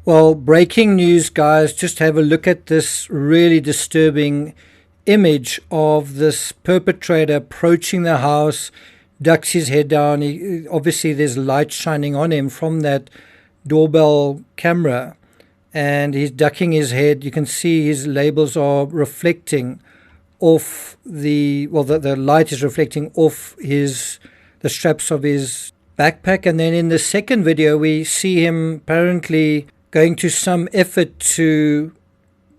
Well, breaking news, guys. Just have a look at this really disturbing image of this perpetrator approaching the house, ducks his head down. Obviously, there's light shining on him from that doorbell camera, and he's ducking his head. You can see his labels are reflecting off the light is reflecting off the straps of his backpack. And then in the second video, we see him apparently going to some effort to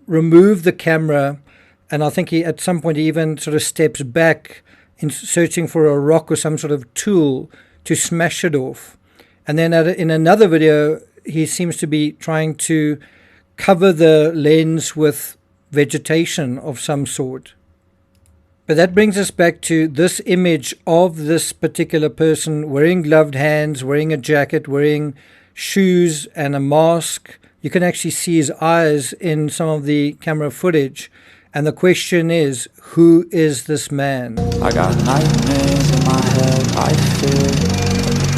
remove the camera, and I think he at some point he even sort of steps back in searching for a rock or some sort of tool to smash it off. And then in another video, he seems to be trying to cover the lens with vegetation of some sort. But that brings us back to this image of this particular person wearing gloved hands, wearing a jacket, wearing shoes and a mask. You can actually see his eyes in some of the camera footage. And the question is, who is this man? I got nightmares in my head, I fear.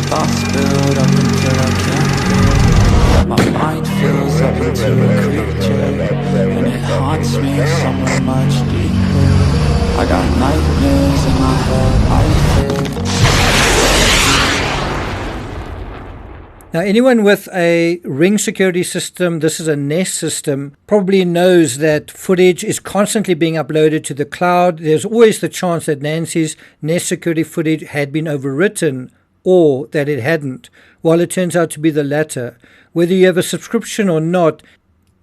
Thoughts build up until I can't feel. My mind fills up into a creature, and it haunts me somewhere much deeper. I got nightmares in my head, I fear. Now, anyone with a Ring security system, this is a Nest system, probably knows that footage is constantly being uploaded to the cloud. There's always the chance that Nancy's Nest security footage had been overwritten or that it hadn't, while it turns out to be the latter. Whether you have a subscription or not,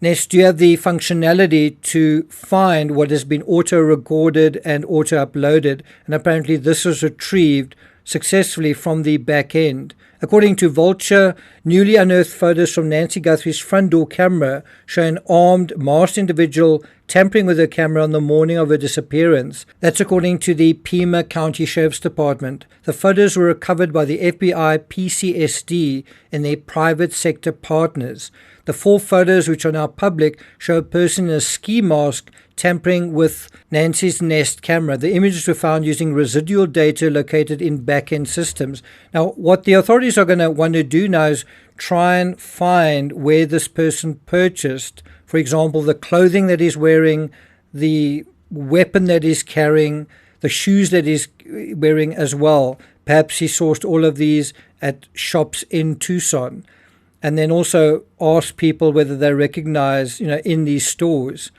Nest, you have the functionality to find what has been auto-recorded and auto-uploaded, and apparently this was retrieved successfully from the back end. According to Vulture, newly unearthed photos from Nancy Guthrie's front door camera show an armed, masked individual tampering with her camera on the morning of her disappearance. That's according to the Pima County Sheriff's Department. The photos were recovered by the FBI PCSD and their private sector partners. The 4 photos, which are now public, show a person in a ski mask tampering with Nancy's Nest camera. The images were found using residual data located in back-end systems. Now, what the authorities are going to want to do now is try and find where this person purchased, for example, the clothing that he's wearing, the weapon that he's carrying, the shoes that he's wearing as well. Perhaps he sourced all of these at shops in Tucson. And then also ask people whether they recognize, in these stores,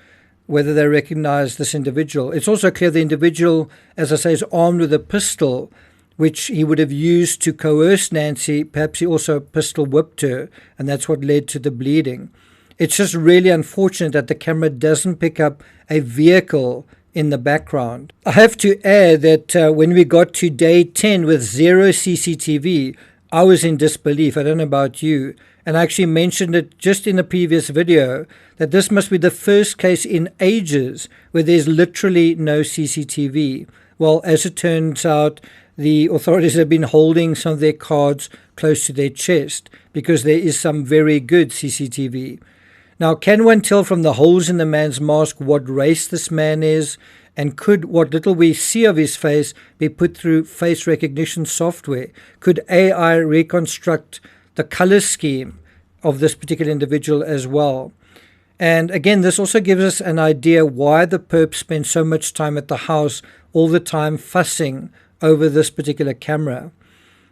whether they recognize this individual. It's also clear the individual, as I say, is armed with a pistol, which he would have used to coerce Nancy. Perhaps he also pistol whipped her, and that's what led to the bleeding. It's just really unfortunate that the camera doesn't pick up a vehicle in the background. I have to add that when we got to day 10 with 0 CCTV, I was in disbelief. I don't know about you. And I actually mentioned it just in a previous video that this must be the first case in ages where there's literally no CCTV. Well, as it turns out, the authorities have been holding some of their cards close to their chest because there is some very good CCTV. Now, can one tell from the holes in the man's mask what race this man is? And could what little we see of his face be put through face recognition software? Could AI reconstruct the color scheme of this particular individual as well? And again, this also gives us an idea why the perp spent so much time at the house all the time fussing over this particular camera.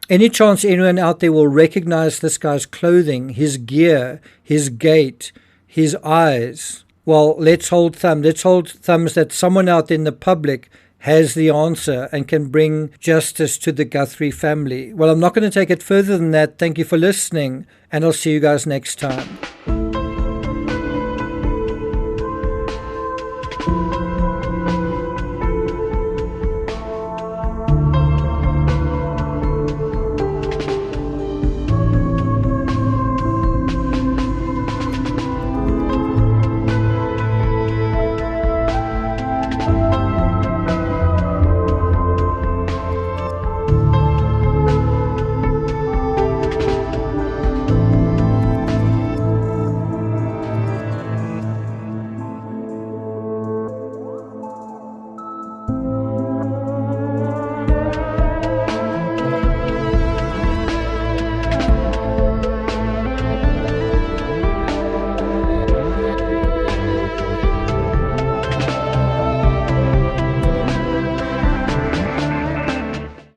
Any chance anyone out there will recognize this guy's clothing, his gear, his gait, his eyes? Well, let's hold thumbs that someone out in the public has the answer and can bring justice to the Guthrie family. Well, I'm not going to take it further than that. Thank you for listening, and I'll see you guys next time.